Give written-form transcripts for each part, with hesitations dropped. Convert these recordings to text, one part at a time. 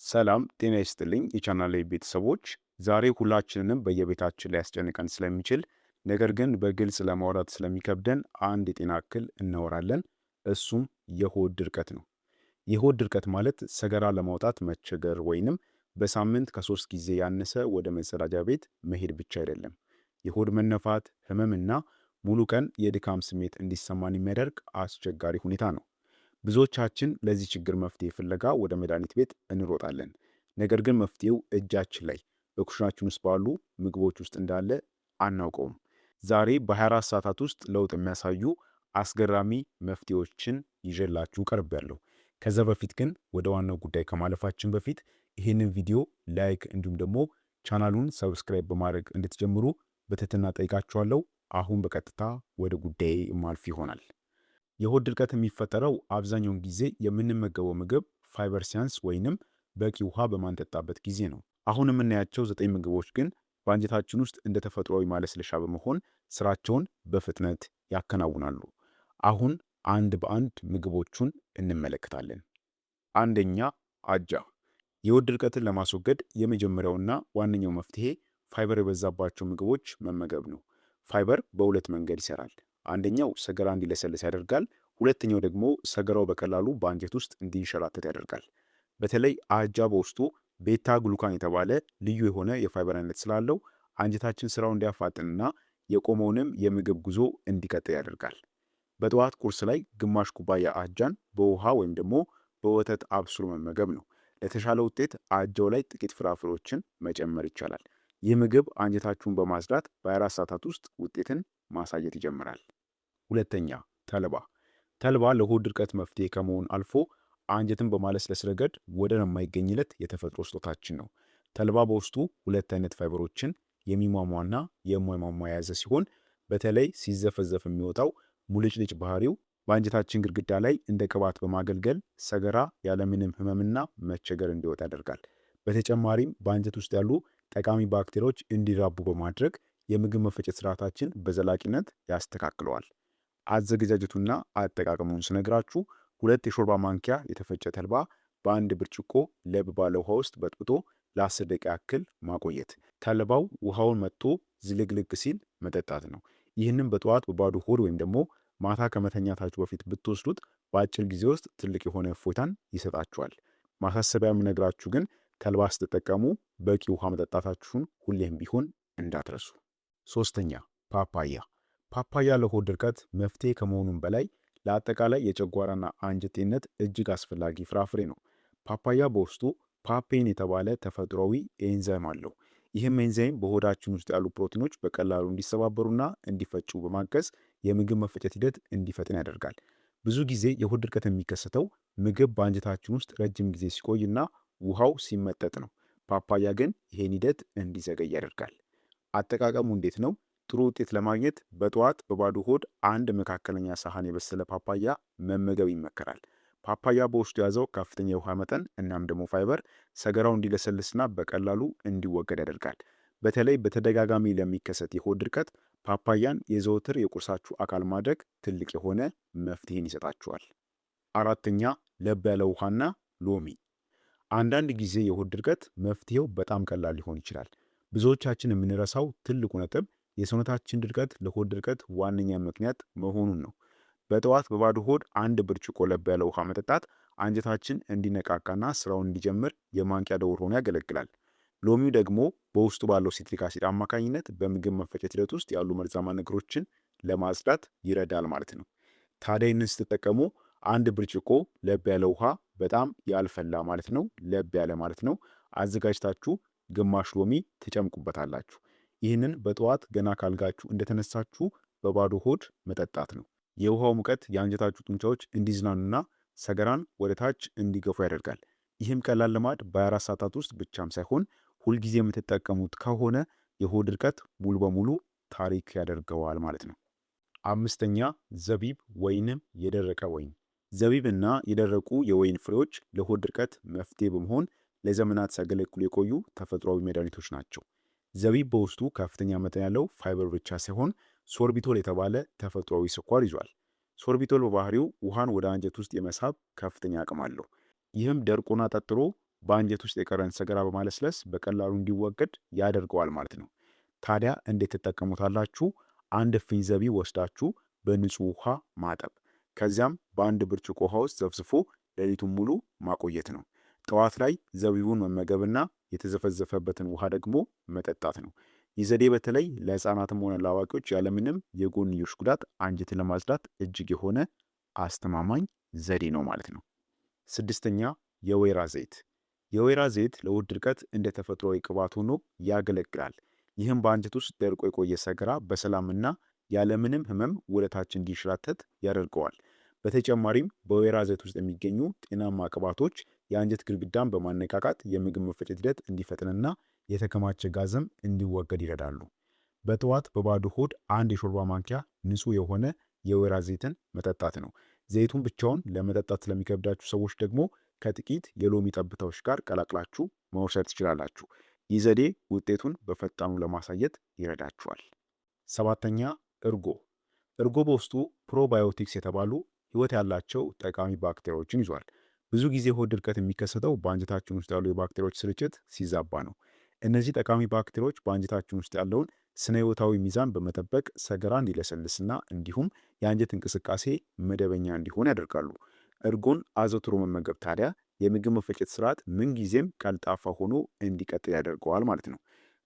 ሰላም ጤና ይስጥልኝ የቻናሌ ቤተሰቦች። ዛሬ ሁላችንንም በየቤታችን ላይ ያስጨንቀን ስለሚችል ነገር ግን በግልጽ ለማውራት ስለሚከብደን አንድ የጤና እክል እናወራለን። እሱም የሆድ ድርቀት ነው። የሆድ ድርቀት ማለት ሰገራ ለማውጣት መቸገር ወይንም በሳምንት ከሶስት ጊዜ ያነሰ ወደ መጸዳጃ ቤት መሄድ ብቻ አይደለም። የሆድ መነፋት፣ ህመምና ሙሉ ቀን የድካም ስሜት እንዲሰማን የሚያደርግ አስቸጋሪ ሁኔታ ነው። ብዙዎቻችን ለዚህ ችግር መፍትሄ ፍለጋ ወደ መድኃኒት ቤት እንሮጣለን። ነገር ግን መፍትሄው እጃችን ላይ በኩሽናችን ውስጥ ባሉ ምግቦች ውስጥ እንዳለ አናውቀውም። ዛሬ በ24 ሰዓታት ውስጥ ለውጥ የሚያሳዩ አስገራሚ መፍትሄዎችን ይዤላችሁ ቀርቤያለሁ። ከዛ በፊት ግን ወደ ዋናው ጉዳይ ከማለፋችን በፊት ይህንን ቪዲዮ ላይክ እንዲሁም ደግሞ ቻናሉን ሰብስክራይብ በማድረግ እንድትጀምሩ በትህትና ጠይቃችኋለሁ። አሁን በቀጥታ ወደ ጉዳይ ማልፍ ይሆናል። የሆድ ድርቀት የሚፈጠረው አብዛኛውን ጊዜ የምንመገበው ምግብ ፋይበር ሲያንስ ወይንም በቂ ውሃ በማንጠጣበት ጊዜ ነው። አሁን የምናያቸው 9 ምግቦች ግን በአንጀታችን ውስጥ እንደ ተፈጥሯዊ ማለስለሻ በመሆን ስራቸውን በፍጥነት ያከናውናሉ። አሁን አንድ በአንድ ምግቦቹን እንመለከታለን። አንደኛ፣ አጃ። የሆድ ድርቀትን ለማስወገድ የመጀመሪያውና ዋነኛው መፍትሄ ፋይበር የበዛባቸው ምግቦች መመገብ ነው። ፋይበር በሁለት መንገድ ይሰራል። አንደኛው ሰገራ እንዲለሰልስ ያደርጋል። ሁለተኛው ደግሞ ሰገራው በቀላሉ በአንጀት ውስጥ እንዲንሸራተት ያደርጋል። በተለይ አጃ በውስጡ ቤታ ግሉካን የተባለ ልዩ የሆነ የፋይበር አይነት ስላለው አንጀታችን ስራው እንዲያፋጥንና የቆመውንም የምግብ ጉዞ እንዲቀጥል ያደርጋል። በጠዋት ቁርስ ላይ ግማሽ ኩባያ አጃን በውሃ ወይም ደግሞ በወተት አብስሎ መመገብ ነው። ለተሻለ ውጤት አጃው ላይ ጥቂት ፍራፍሬዎችን መጨመር ይቻላል። ይህ ምግብ አንጀታችሁን በማጽዳት በ24 ሰዓታት ውስጥ ውጤትን ማሳየት ይጀምራል። ሁለተኛ፣ ተልባ። ተልባ ለሆድ ድርቀት መፍትሄ ከመሆን አልፎ አንጀትን በማለስለስ ረገድ ወደር የማይገኝለት የተፈጥሮ ስጦታችን ነው። ተልባ በውስጡ ሁለት አይነት ፋይበሮችን የሚሟሟና የማይሟሟ የያዘ ሲሆን በተለይ ሲዘፈዘፍ የሚወጣው ሙልጭልጭ ባህሪው በአንጀታችን ግድግዳ ላይ እንደ ቅባት በማገልገል ሰገራ ያለምንም ህመምና መቸገር እንዲወጣ ያደርጋል። በተጨማሪም በአንጀት ውስጥ ያሉ ጠቃሚ ባክቴሪያዎች እንዲራቡ በማድረግ የምግብ መፈጨት ስርዓታችን በዘላቂነት ያስተካክለዋል። አዘገጃጀቱና አጠቃቀሙን ስነግራችሁ 2 የሾርባ ማንኪያ የተፈጨ ተልባ በአንድ ብርጭቆ ለብ ባለ ውሃ ውስጥ በጥብጦ ለ10 ደቂቃ ያክል ማቆየት። ተልባው ውሃውን መጥቶ ዝልግልግ ሲል መጠጣት ነው። ይህንም በጠዋት በባዶ ሆድ ወይም ደግሞ ማታ ከመተኛታችሁ በፊት ብትወስዱት በአጭር ጊዜ ውስጥ ትልቅ የሆነ እፎይታን ይሰጣችኋል። ማሳሰቢያ የምነግራችሁ ግን ተልባ ስትጠቀሙ በቂ ውሃ መጠጣታችሁን ሁሌም ቢሆን እንዳትረሱ። ሶስተኛ፣ ፓፓያ። ፓፓያ ለሆድ ድርቀት መፍትሄ ከመሆኑም በላይ ለአጠቃላይ የጨጓራና አንጀት ጤንነት እጅግ አስፈላጊ ፍራፍሬ ነው። ፓፓያ በውስጡ ፓፔን የተባለ ተፈጥሯዊ ኤንዛይም አለው። ይህም ኤንዛይም በሆዳችን ውስጥ ያሉ ፕሮቲኖች በቀላሉ እንዲሰባበሩና እንዲፈጩ በማገዝ የምግብ መፈጨት ሂደት እንዲፈጥን ያደርጋል። ብዙ ጊዜ የሆድ ድርቀት የሚከሰተው ምግብ በአንጀታችን ውስጥ ረጅም ጊዜ ሲቆይና ውሃው ሲመጠጥ ነው። ፓፓያ ግን ይሄን ሂደት እንዲዘገይ ያደርጋል። አጠቃቀሙ እንዴት ነው? ጥሩ ውጤት ለማግኘት በጠዋት በባዶ ሆድ አንድ መካከለኛ ሳህን የበሰለ ፓፓያ መመገብ ይመከራል። ፓፓያ በውስጡ የያዘው ከፍተኛ የውሃ መጠን እናም ደግሞ ፋይበር ሰገራው እንዲለሰልስና በቀላሉ እንዲወገድ ያደርጋል። በተለይ በተደጋጋሚ ለሚከሰት የሆድ ድርቀት ፓፓያን የዘወትር የቁርሳችሁ አካል ማድረግ ትልቅ የሆነ መፍትሄን ይሰጣችኋል። አራተኛ፣ ለብ ያለ ውሃና ሎሚ። አንዳንድ ጊዜ የሆድ ድርቀት መፍትሄው በጣም ቀላል ሊሆን ይችላል። ብዙዎቻችን የምንረሳው ትልቁ ነጥብ የሰውነታችን ድርቀት ለሆድ ድርቀት ዋነኛ ምክንያት መሆኑን ነው። በጠዋት በባዶ ሆድ አንድ ብርጭቆ ለብ ያለ ውሃ መጠጣት አንጀታችን እንዲነቃቃና ስራውን እንዲጀምር የማንቂያ ደወል ሆኖ ያገለግላል። ሎሚው ደግሞ በውስጡ ባለው ሲትሪክ አሲድ አማካኝነት በምግብ መፈጨት ሂደት ውስጥ ያሉ መርዛማ ነገሮችን ለማጽዳት ይረዳል ማለት ነው። ታዲያ ይህንን ስትጠቀሙ አንድ ብርጭቆ ለብ ያለ ውሃ በጣም ያልፈላ ማለት ነው፣ ለብ ያለ ማለት ነው፣ አዘጋጅታችሁ ግማሽ ሎሚ ትጨምቁበታላችሁ። ይህንን በጠዋት ገና ካልጋችሁ እንደተነሳችሁ በባዶ ሆድ መጠጣት ነው። የውሃው ሙቀት የአንጀታችሁ ጡንቻዎች እንዲዝናኑና ሰገራን ወደ ታች እንዲገፉ ያደርጋል። ይህም ቀላል ልማድ በ24 ሰዓታት ውስጥ ብቻም ሳይሆን ሁልጊዜ የምትጠቀሙት ከሆነ የሆድ ድርቀት ሙሉ በሙሉ ታሪክ ያደርገዋል ማለት ነው። አምስተኛ፣ ዘቢብ ወይንም የደረቀ ወይን። ዘቢብና የደረቁ የወይን ፍሬዎች ለሆድ ድርቀት መፍትሄ በመሆን ለዘመናት ሲያገለግሉ የቆዩ ተፈጥሯዊ መድኃኒቶች ናቸው። ዘቢብ በውስጡ ከፍተኛ መጠን ያለው ፋይበር ብቻ ሳይሆን ሶርቢቶል የተባለ ተፈጥሯዊ ስኳር ይዟል። ሶርቢቶል በባህሪው ውሃን ወደ አንጀት ውስጥ የመሳብ ከፍተኛ አቅም አለው። ይህም ደርቆና ጠጥሮ በአንጀት ውስጥ የቀረን ሰገራ በማለስለስ በቀላሉ እንዲወገድ ያደርገዋል ማለት ነው። ታዲያ እንዴት ትጠቀሙታላችሁ? አንድ እፍኝ ዘቢብ ወስዳችሁ በንጹህ ውሃ ማጠብ፣ ከዚያም በአንድ ብርጭቆ ውሃ ውስጥ ዘፍዝፎ ሌሊቱን ሙሉ ማቆየት ነው። ጠዋት ላይ ዘቢቡን መመገብና የተዘፈዘፈበትን ውሃ ደግሞ መጠጣት ነው። ይህ ዘዴ በተለይ ለሕፃናትም ሆነ ለአዋቂዎች ያለምንም የጎንዮሽ ጉዳት አንጀትን ለማጽዳት እጅግ የሆነ አስተማማኝ ዘዴ ነው ማለት ነው። ስድስተኛ የወይራ ዘይት። የወይራ ዘይት ለሆድ ድርቀት እንደ ተፈጥሯዊ ቅባት ሆኖ ያገለግላል። ይህም በአንጀት ውስጥ ደርቆ የቆየ ሰገራ በሰላምና ያለምንም ህመም ወደታች እንዲንሸራተት ያደርገዋል። በተጨማሪም በወይራ ዘይት ውስጥ የሚገኙ ጤናማ ቅባቶች የአንጀት ግድግዳን በማነቃቃት የምግብ መፈጨት ሂደት እንዲፈጥንና የተከማቸ ጋዝም እንዲወገድ ይረዳሉ። በጠዋት በባዶ ሆድ አንድ የሾርባ ማንኪያ ንጹህ የሆነ የወይራ ዘይትን መጠጣት ነው። ዘይቱን ብቻውን ለመጠጣት ስለሚከብዳችሁ ሰዎች ደግሞ ከጥቂት የሎሚ ጠብታዎች ጋር ቀላቅላችሁ መውሰድ ትችላላችሁ። ይህ ዘዴ ውጤቱን በፈጣኑ ለማሳየት ይረዳችኋል። ሰባተኛ እርጎ። እርጎ በውስጡ ፕሮባዮቲክስ የተባሉ ህይወት ያላቸው ጠቃሚ ባክቴሪያዎችን ይዟል። ብዙ ጊዜ ሆድ ድርቀት የሚከሰተው በአንጀታችን ውስጥ ያሉ የባክቴሪያዎች ስርጭት ሲዛባ ነው። እነዚህ ጠቃሚ ባክቴሪያዎች በአንጀታችን ውስጥ ያለውን ስነ ህይወታዊ ሚዛን በመጠበቅ ሰገራ እንዲለሰልስና እንዲሁም የአንጀት እንቅስቃሴ መደበኛ እንዲሆን ያደርጋሉ። እርጎን አዘውትሮ መመገብ ታዲያ የምግብ መፈጨት ስርዓት ምንጊዜም ቀልጣፋ ሆኖ እንዲቀጥል ያደርገዋል ማለት ነው።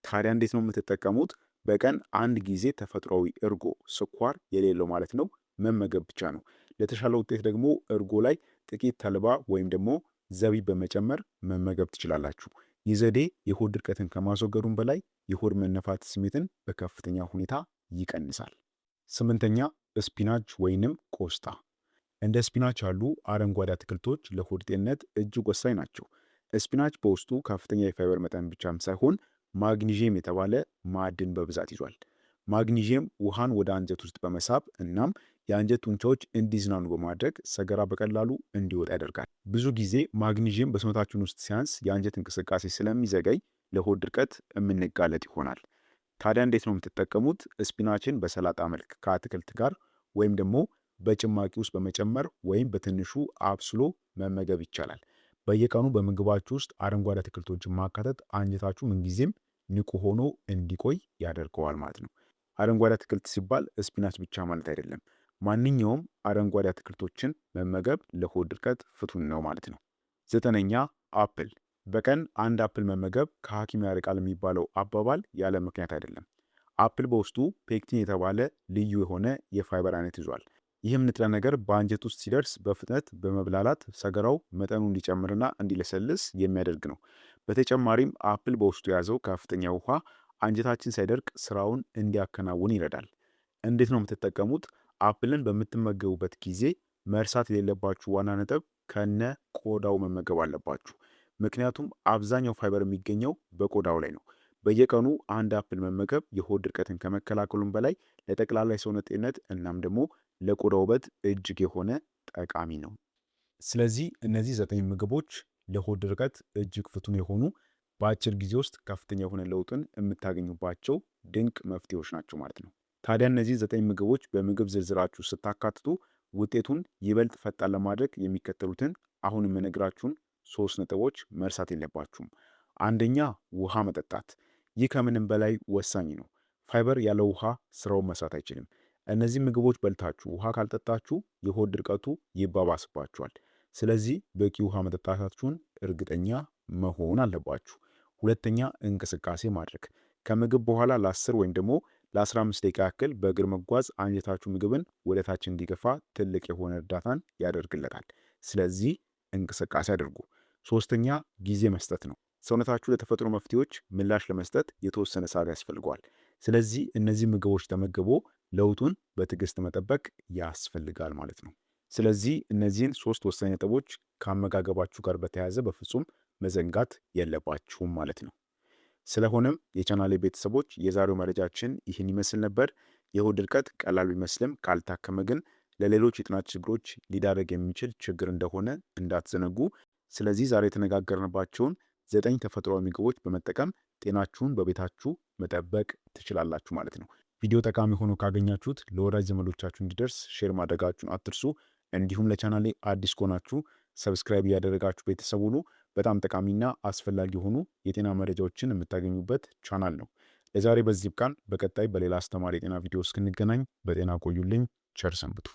ታዲያ እንዴት ነው የምትጠቀሙት? በቀን አንድ ጊዜ ተፈጥሯዊ እርጎ፣ ስኳር የሌለው ማለት ነው መመገብ ብቻ ነው። ለተሻለ ውጤት ደግሞ እርጎ ላይ ጥቂት ተልባ ወይም ደግሞ ዘቢብ በመጨመር መመገብ ትችላላችሁ። ይህ ዘዴ የሆድ ድርቀትን ከማስወገዱም በላይ የሆድ መነፋት ስሜትን በከፍተኛ ሁኔታ ይቀንሳል። ስምንተኛ ስፒናች ወይንም ቆስጣ። እንደ ስፒናች ያሉ አረንጓዴ አትክልቶች ለሆድ ጤንነት እጅግ ወሳኝ ናቸው። ስፒናች በውስጡ ከፍተኛ የፋይበር መጠን ብቻም ሳይሆን ማግኒዥየም የተባለ ማዕድን በብዛት ይዟል። ማግኒዥየም ውሃን ወደ አንጀት ውስጥ በመሳብ እናም የአንጀት ጡንቻዎች እንዲዝናኑ በማድረግ ሰገራ በቀላሉ እንዲወጣ ያደርጋል። ብዙ ጊዜ ማግኒዥየም በሰውነታችን ውስጥ ሲያንስ የአንጀት እንቅስቃሴ ስለሚዘገይ ለሆድ ድርቀት የምንጋለጥ ይሆናል። ታዲያ እንዴት ነው የምትጠቀሙት? ስፒናችን በሰላጣ መልክ ከአትክልት ጋር ወይም ደግሞ በጭማቂ ውስጥ በመጨመር ወይም በትንሹ አብስሎ መመገብ ይቻላል። በየቀኑ በምግባችሁ ውስጥ አረንጓዴ አትክልቶችን ማካተት አንጀታችሁ ምንጊዜም ንቁ ሆኖ እንዲቆይ ያደርገዋል ማለት ነው። አረንጓዴ አትክልት ሲባል ስፒናች ብቻ ማለት አይደለም። ማንኛውም አረንጓዴ አትክልቶችን መመገብ ለሆድ ድርቀት ፍቱን ነው ማለት ነው። ዘጠነኛ አፕል። በቀን አንድ አፕል መመገብ ከሐኪም ያርቃል የሚባለው አባባል ያለ ምክንያት አይደለም። አፕል በውስጡ ፔክቲን የተባለ ልዩ የሆነ የፋይበር አይነት ይዟል። ይህም ንጥረ ነገር በአንጀት ውስጥ ሲደርስ በፍጥነት በመብላላት ሰገራው መጠኑ እንዲጨምርና እንዲለሰልስ የሚያደርግ ነው። በተጨማሪም አፕል በውስጡ የያዘው ከፍተኛ ውሃ አንጀታችን ሳይደርቅ ስራውን እንዲያከናውን ይረዳል። እንዴት ነው የምትጠቀሙት? አፕልን በምትመገቡበት ጊዜ መርሳት የሌለባችሁ ዋና ነጥብ ከነ ቆዳው መመገብ አለባችሁ። ምክንያቱም አብዛኛው ፋይበር የሚገኘው በቆዳው ላይ ነው። በየቀኑ አንድ አፕል መመገብ የሆድ ድርቀትን ከመከላከሉም በላይ ለጠቅላላ የሰውነት ጤንነት እናም ደግሞ ለቆዳ ውበት እጅግ የሆነ ጠቃሚ ነው። ስለዚህ እነዚህ 9 ምግቦች ለሆድ ድርቀት እጅግ ፍቱን የሆኑ በአጭር ጊዜ ውስጥ ከፍተኛ የሆነ ለውጥን የምታገኙባቸው ድንቅ መፍትሄዎች ናቸው ማለት ነው። ታዲያ እነዚህ 9 ምግቦች በምግብ ዝርዝራችሁ ስታካትቱ ውጤቱን ይበልጥ ፈጣን ለማድረግ የሚከተሉትን አሁን የምነግራችሁን 3 ነጥቦች መርሳት የለባችሁም። አንደኛ ውሃ መጠጣት። ይህ ከምንም በላይ ወሳኝ ነው። ፋይበር ያለ ውሃ ስራውን መስራት አይችልም። እነዚህ ምግቦች በልታችሁ ውሃ ካልጠጣችሁ የሆድ ድርቀቱ ይባባስባችኋል። ስለዚህ በቂ ውሃ መጠጣታችሁን እርግጠኛ መሆን አለባችሁ። ሁለተኛ እንቅስቃሴ ማድረግ። ከምግብ በኋላ ለ10 ወይም ደግሞ ለ15 ደቂቃ ያክል በእግር መጓዝ አንጀታችሁ ምግብን ወደ ታች እንዲገፋ ትልቅ የሆነ እርዳታን ያደርግለታል። ስለዚህ እንቅስቃሴ አድርጉ። ሶስተኛ ጊዜ መስጠት ነው። ሰውነታችሁ ለተፈጥሮ መፍትሄዎች ምላሽ ለመስጠት የተወሰነ ሰዓት ያስፈልገዋል። ስለዚህ እነዚህ ምግቦች ተመግቦ ለውጡን በትዕግስት መጠበቅ ያስፈልጋል ማለት ነው። ስለዚህ እነዚህን 3 ወሳኝ ነጥቦች ከአመጋገባችሁ ጋር በተያያዘ በፍጹም መዘንጋት የለባችሁም ማለት ነው። ስለሆነም የቻናሌ ቤተሰቦች የዛሬው መረጃችን ይህን ይመስል ነበር። የሆድ ድርቀት ቀላል ቢመስልም ካልታከመ ግን ለሌሎች የጤና ችግሮች ሊዳረግ የሚችል ችግር እንደሆነ እንዳትዘነጉ። ስለዚህ ዛሬ የተነጋገርንባቸውን 9 ተፈጥሯዊ ምግቦች በመጠቀም ጤናችሁን በቤታችሁ መጠበቅ ትችላላችሁ ማለት ነው። ቪዲዮ ጠቃሚ ሆኖ ካገኛችሁት ለወዳጅ ዘመዶቻችሁ እንዲደርስ ሼር ማድረጋችሁን አትርሱ። እንዲሁም ለቻናሌ አዲስ ከሆናችሁ ሰብስክራይብ እያደረጋችሁ ቤተሰብ ሁኑ። በጣም ጠቃሚና አስፈላጊ የሆኑ የጤና መረጃዎችን የምታገኙበት ቻናል ነው። ለዛሬ በዚህ ብቃን። በቀጣይ በሌላ አስተማሪ የጤና ቪዲዮ እስክንገናኝ በጤና ቆዩልኝ። ቸር ሰንብቱ።